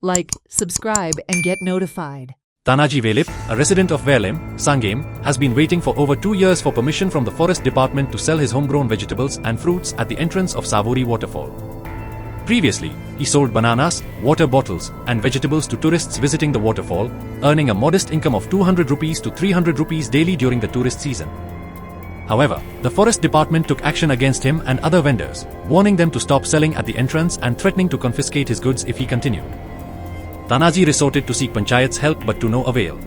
like, subscribe, and get notified. Tanaji Velip, a resident of Velem, Sangem, has been waiting for over 2 years for permission from the forest department to sell his homegrown vegetables and fruits at the entrance of Savuri waterfall. Previously, he sold bananas, water bottles, and vegetables to tourists visiting the waterfall, earning a modest income of 200 rupees to 300 rupees daily during the tourist season. However, the forest department took action against him and other vendors, warning them to stop selling at the entrance and threatening to confiscate his goods if he continued. Tanaji resorted to seek Panchayat's help but to no avail.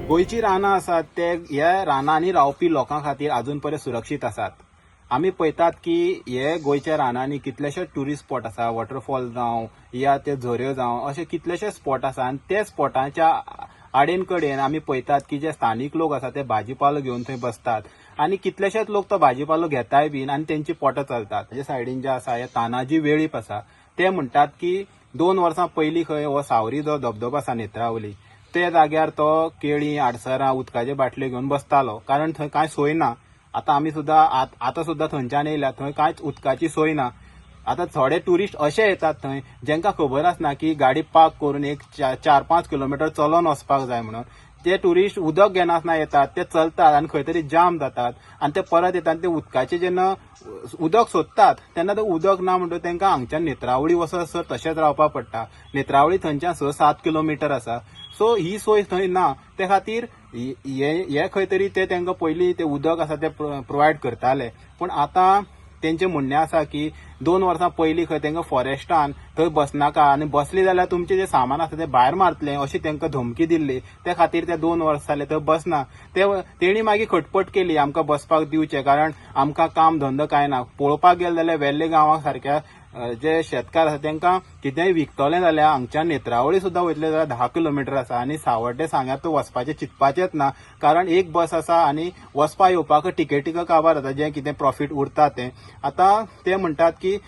गोंयची रानां आसात ते ह्या रानांनी रावपी लोकां खातीर अजून पर्यंत सुरक्षीत आसात. आमी पळयतात की हे गोंयच्या रानांनी कितलेशेच टुरिस्ट स्पॉट आसा, वॉटरफॉल जावं या ते झऱ्यो जावं अशे कितलेशेच स्पॉट आसा आनी ते स्पॉटाच्या आडेन कडेन आमी पळयतात की जे स्थानिक लोक आसा ते भाजीपालो घेवन थंय बसतात आनी कितलेशेच लोक तो भाजीपालो घेताय बीन आनी तेंची पोटां चलतात. म्हणजे सायडीन जे आसा हे तानाजी वेळीप आसा ते म्हणटात की 2 वर्सां पयलीं खंय हो सावरी जो धबधबो आसा नेत्रावली ते जाग्यार तो केळी आडसरां उदकाचे बाटल्यो घेवन बसतालो कारण थंय कांय सोय ना. आतां आमी सुद्दां आतां सुद्दां थंयच्यान येयल्या थंय कांयच उदकाची सोय ना. आतां थोडे टुरिस्ट अशे येतात थंय जेंकां खबर आसना की गाडी पार्क करून एक 4-5 किलोमीटर चलोन वचपाक जाय म्हणून ते टुरिस्ट उदक घेनासतना येतात ते चलतात आनी खंय तरी जाम जातात आनी ते परत येतात ते उदकाचे जेन्ना उदक सोदतात तेन्ना ते उदक ना म्हणटच तांकां हांगच्यान नेत्रावळी वचसर तशेंच रावपाक पडटा. नेत्रावळी थंयच्यान 6-7 किलोमीटर आसा. सो ही सोय थंय ना ते खातीर हे खंय तरी ते तांकां पयलीं ते उदक आसा ते प्रोवायड करताले पूण आतां तेंचें म्हणणें आसा की 2 वर्सां पयलीं खंय तांकां फॉरेस्टान थंय बसनाका आनी बसली जाल्यार तुमचें जें सामान आसा तें भायर मारतलें अशी तांकां धमकी दिल्ली. ते खातीर ते 2 वर्सां जाले थंय बसना. तेणी मागीर खटपट केली आमकां बसपाक दिवचें कारण आमकां काम धंदो कांय ना. पळोवपाक गेले जाल्यार वेल्ले गांवां सारक्या जे शेतकार आसा तांकां कितेंय विकतलें जाल्यार हांगच्यान नेत्रावळी सुद्दां वयतले जाल्यार 10 किलोमीटर आसा आनी सावड्डे सांग्यार वचपाचें चिंतपाचेंच ना कारण एक बस आसा आनी वचपा येवपाक टिकेटीक काबार जाता जें कितें प्रॉफीट उरता तें. आतां ते म्हणटात की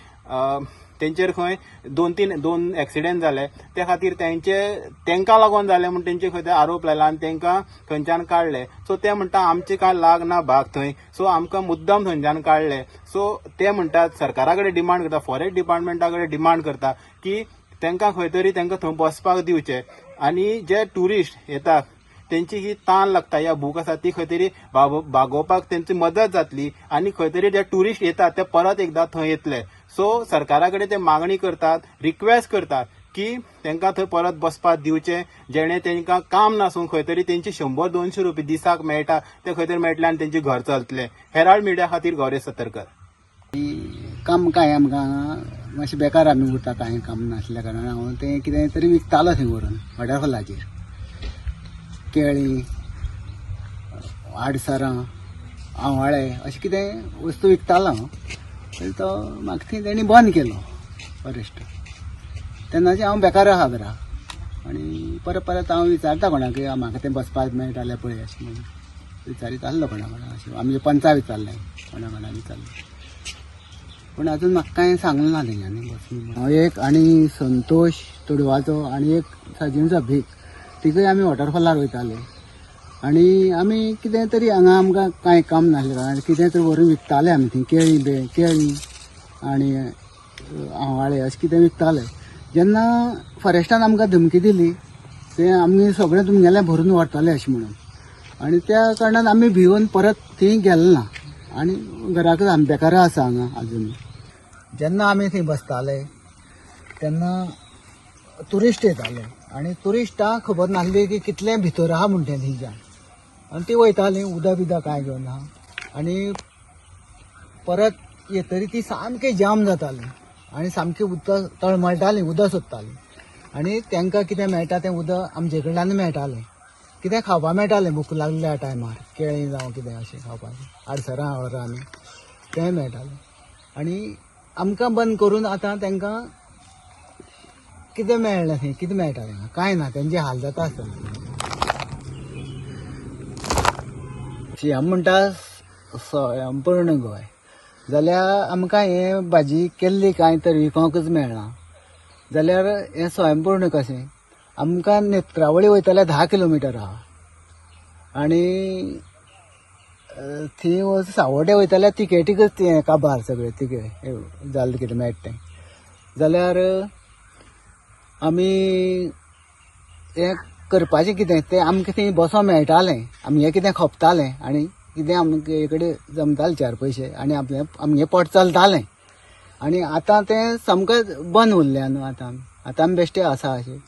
तेंचेर खंय 2 एक्सिडेंट जाले ते खातीर तांकां लागून जाले म्हूण तेंचे खंय ते आरोप लायला आनी तांकां थंयच्यान काडले. सो ते म्हणटा आमचे कांय लाग ना भाग थंय सो आमकां मुद्दम थंयच्यान काडले. सो ते म्हणटात सरकारा कडेन डिमांड करता फॉरेस्ट डिपार्टमेंटा कडेन डिमांड करता की तांकां खंय तरी तांकां थंय बसपाक दिवचें आनी जे टुरिस्ट येतात तेंची ही ताण लागता ह्या भूक आसा ती खंय तरी भागोवपाक तेंची मदत जातली आनी खंय तरी जे टुरिस्ट येतात ते परत एकदां थंय येतले. सो सरकारा कडेन ते मागणी करतात रिक्वेस्ट करतात की तांकां थंय परत बसपाक दिवचें जेणे तांकां काम नासून खंय तरी तेंची 100-200 रुपया दिसाक मेळटा ते खंय तरी मेळटले आनी तेंचें घर चलतलें. हेराल्ड मिडिया खातीर गौरेश सतरकर. काम काय आमकां मातशें बेकार आमी उरता कांय काम नासल्या कारणान हांव तें कितें तरी विकतालो थंय व्हरून वॉटरफॉलाचेर केळी आडसरां आंवाळे अशें कितें वस्तू विकतालो हांव. तो म्हाका थंय तेणी बंद केलो फॉरेस्ट. तेन्नाचे हांव बेकार आहा घरा आनी परत हांव विचारता कोणाक म्हाका तें बसपाक मेळटालें पळय अशें म्हणून विचारीत आसलो कोणा अशें आमचे पंचा विचारलें कोणा विचारलें पूण आजून म्हाका कांय सांगलें ना तेंच्यांनी बसून. हांव एक आनी संतोष तुडवाचो आनी एक सजीवचो भीक तिकूय आमी वॉटरफॉलार वयताले आनी आमी कितें तरी हांगा आमकां कांय काम नासलें कारण कितें तरी व्हरून विकताले आमी थंय केळी आनी आंवाळे अशें कितें विकताले. जेन्ना फॉरेस्टान आमकां धमकी दिली तें आमी सगळें तुमगेलें भरून व्हरतले अशें म्हणून आनी त्या कारणान आमी भिवून परत थंय गेले ना आनी घराकच आमी बेकार आसा हांगा अजून. जेन्ना आमी थंय बसताले तेन्ना टुरिस्ट येताले आनी टुरिस्टांक खबर नासली की कितलें भितर आहा म्हूण तें थंयच्यान आनी ती वयतालीं उदक बिदक कांय घेवन ना आनी परत येतरी ती सामकी जाम जाताली आनी सामकी उदक तळमळटालीं उदक सोदतालीं आनी तांकां कितें मेळटा तें उदक आमचे कडल्यान मेळटालें. कितें खावपाक मेळटालें भूक लागल्या टायमार केळी जावं कितें अशें खावपाक आडसरां आनी तें मेळटालें आनी आमकां बंद करून आतां तांकां कितें मेळना थंय कितें मेळटा तांकां कांय ना तेंचे हाल जाता आसतले. सीएम म्हणटा संपूर्ण गोंय जाल्यार आमकां हें भाजी केल्ली कांय तर विकोंकच मेळना जाल्यार हें स्वयंपूर्ण कशें. आमकां नेत्रावळी वयताल्यार 10 किलोमीटर आहा आनी थंय सावड्डे वयताल्यार तिकेटीकच तें काबार सगळें तिकेट जालें कितें मेळटा तें जाल्यार आमी हें करपाचें कितें तें आमकां थंय बसों मेळटालें, आमी हें कितें खपतालें आनी कितें आमचे कडेन जमताले 4 पयशे आनी आमगे पोट चलतालें. आनी आतां तें सामकें बंद उरलें न्हू. आतां आमी बेश्टे आसा अशें.